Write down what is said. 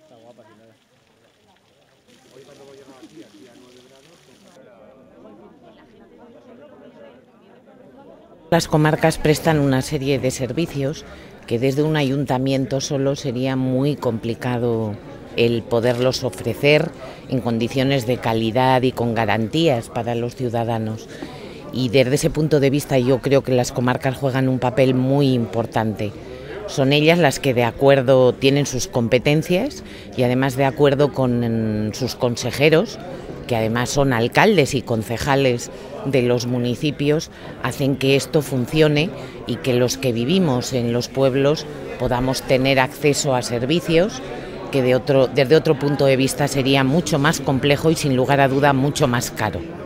Está guapa, sin nada. Hoy cuando voy a llegar aquí a 9 grados... Las comarcas prestan una serie de servicios que desde un ayuntamiento solo sería muy complicado el poderlos ofrecer en condiciones de calidad y con garantías para los ciudadanos. Y desde ese punto de vista yo creo que las comarcas juegan un papel muy importante. Son ellas las que de acuerdo tienen sus competencias y además de acuerdo con sus consejeros, que además son alcaldes y concejales de los municipios, hacen que esto funcione y que los que vivimos en los pueblos podamos tener acceso a servicios que desde otro punto de vista sería mucho más complejo y sin lugar a duda mucho más caro.